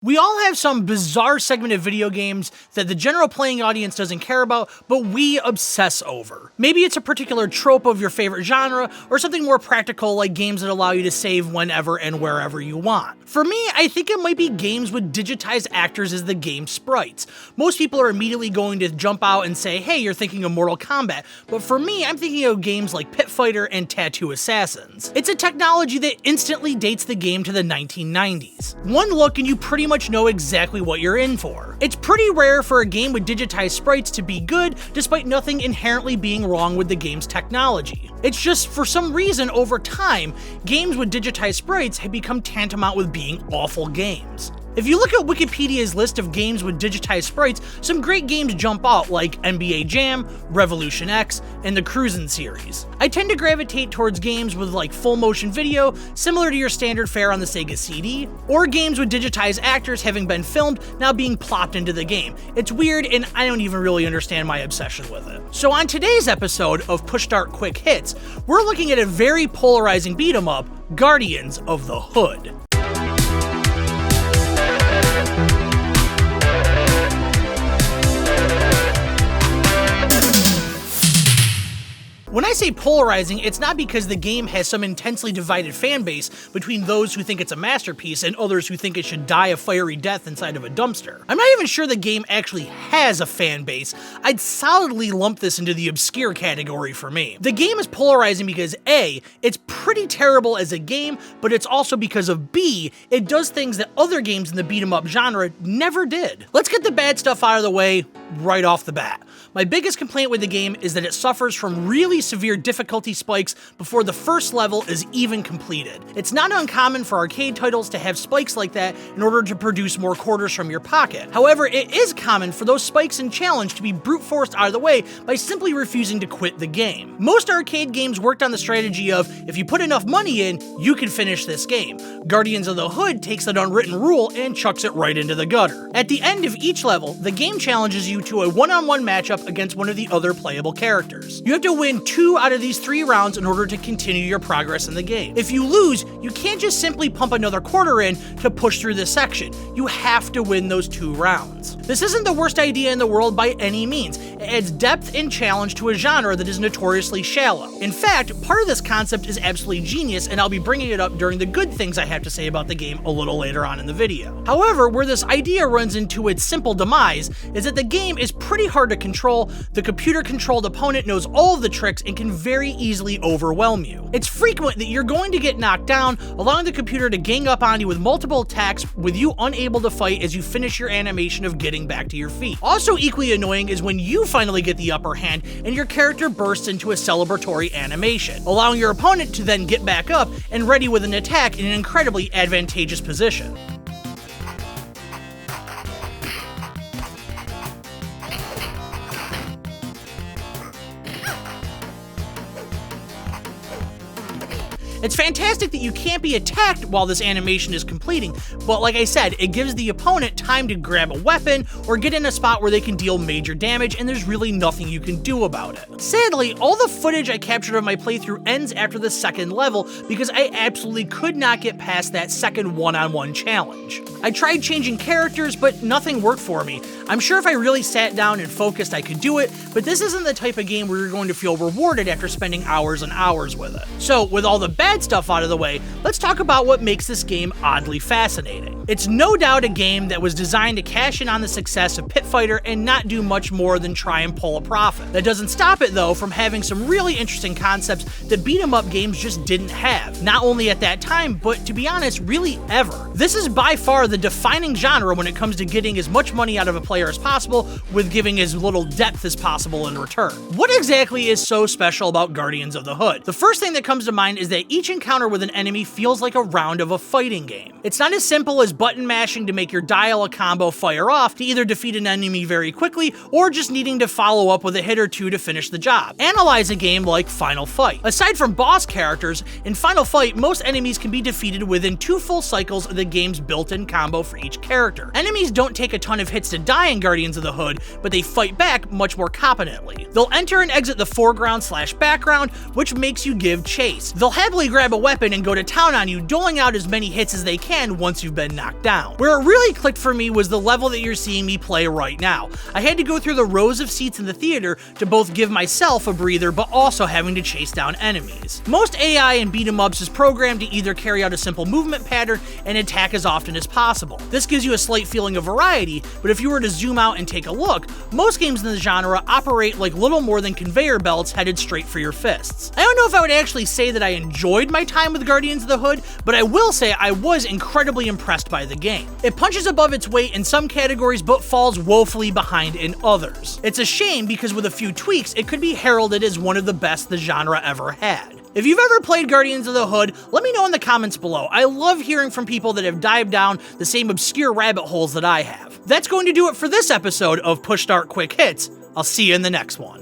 We all have some bizarre segment of video games that the general playing audience doesn't care about, but we obsess over. Maybe it's a particular trope of your favorite genre, or something more practical like games that allow you to save whenever and wherever you want. For me, I think it might be games with digitized actors as the game sprites. Most people are immediately going to jump out and say, hey, you're thinking of Mortal Kombat, but for me, I'm thinking of games like Pit Fighter and Tattoo Assassins. It's a technology that instantly dates the game to the 1990s. One look and you pretty much know exactly what you're in for. It's pretty rare for a game with digitized sprites to be good, despite nothing inherently being wrong with the game's technology. It's just, for some reason, over time, games with digitized sprites have become tantamount with being awful games. If you look at Wikipedia's list of games with digitized sprites, some great games jump out like NBA Jam, Revolution X, and the Cruisin' series. I tend to gravitate towards games with like full motion video, similar to your standard fare on the Sega CD, or games with digitized actors having been filmed now being plopped into the game. It's weird and I don't even really understand my obsession with it. So on today's episode of Push Start Quick Hits, we're looking at a very polarizing beat 'em up, Guardians of the Hood. When I say polarizing, it's not because the game has some intensely divided fan base between those who think it's a masterpiece and others who think it should die a fiery death inside of a dumpster. I'm not even sure the game actually has a fan base. I'd solidly lump this into the obscure category for me. The game is polarizing because A, it's pretty terrible as a game, but it's also because of B, it does things that other games in the beat 'em up genre never did. Let's get the bad stuff out of the way right off the bat. My biggest complaint with the game is that it suffers from really severe difficulty spikes before the first level is even completed. It's not uncommon for arcade titles to have spikes like that in order to produce more quarters from your pocket. However, it is common for those spikes in challenge to be brute forced out of the way by simply refusing to quit the game. Most arcade games worked on the strategy of, if you put enough money in, you can finish this game. Guardians of the Hood takes that unwritten rule and chucks it right into the gutter. At the end of each level, the game challenges you to a one-on-one matchup against one of the other playable characters. You have to win 2 out of these 3 rounds in order to continue your progress in the game. If you lose, you can't just simply pump another quarter in to push through this section. You have to win those 2 rounds. This isn't the worst idea in the world by any means. It adds depth and challenge to a genre that is notoriously shallow. In fact, part of this concept is absolutely genius, and I'll be bringing it up during the good things I have to say about the game a little later on in the video. However, where this idea runs into its simple demise is that the game is pretty hard to control. The computer-controlled opponent knows all of the tricks and can very easily overwhelm you. It's frequent that you're going to get knocked down, allowing the computer to gang up on you with multiple attacks, with you unable to fight as you finish your animation of getting back to your feet. Also equally annoying is when you finally get the upper hand and your character bursts into a celebratory animation, allowing your opponent to then get back up and ready with an attack in an incredibly advantageous position. It's fantastic that you can't be attacked while this animation is completing, but like I said, it gives the opponent time to grab a weapon or get in a spot where they can deal major damage, and there's really nothing you can do about it. Sadly, all the footage I captured of my playthrough ends after the second level because I absolutely could not get past that second one-on-one challenge. I tried changing characters, but nothing worked for me. I'm sure if I really sat down and focused I could do it, but this isn't the type of game where you're going to feel rewarded after spending hours and hours with it. So, with all the bad stuff out of the way, let's talk about what makes this game oddly fascinating. It's no doubt a game that was designed to cash in on the success of Pit Fighter and not do much more than try and pull a profit. That doesn't stop it though from having some really interesting concepts that beat 'em up games just didn't have, not only at that time, but to be honest, really ever. This is by far the defining genre when it comes to getting as much money out of a player as possible with giving as little depth as possible in return. What exactly is so special about Guardians of the Hood? The first thing that comes to mind is that each encounter with an enemy feels like a round of a fighting game. It's not as simple as button mashing to make your dial a combo fire off to either defeat an enemy very quickly or just needing to follow up with a hit or two to finish the job. Analyze a game like Final Fight. Aside from boss characters, in Final Fight, most enemies can be defeated within 2 full cycles of the game's built-in combo for each character. Enemies don't take a ton of hits to die in Guardians of the Hood, but they fight back much more competently. They'll enter and exit the foreground/background, which makes you give chase. They'll happily grab a weapon and go to town on you, doling out as many hits as they can once you've been knocked down. Where it really clicked for me was the level that you're seeing me play right now. I had to go through the rows of seats in the theater to both give myself a breather, but also having to chase down enemies. Most AI in beat-em-ups is programmed to either carry out a simple movement pattern and attack as often as possible. This gives you a slight feeling of variety, but if you were to zoom out and take a look, most games in the genre operate like little more than conveyor belts headed straight for your fists. I don't know if I would actually say that I enjoyed my time with Guardians of the Hood, but I will say I was incredibly impressed by the game. It punches above its weight in some categories, but falls woefully behind in others. It's a shame because with a few tweaks, it could be heralded as one of the best the genre ever had. If you've ever played Guardians of the Hood, let me know in the comments below. I love hearing from people that have dived down the same obscure rabbit holes that I have. That's going to do it for this episode of Push Start Quick Hits. I'll see you in the next one.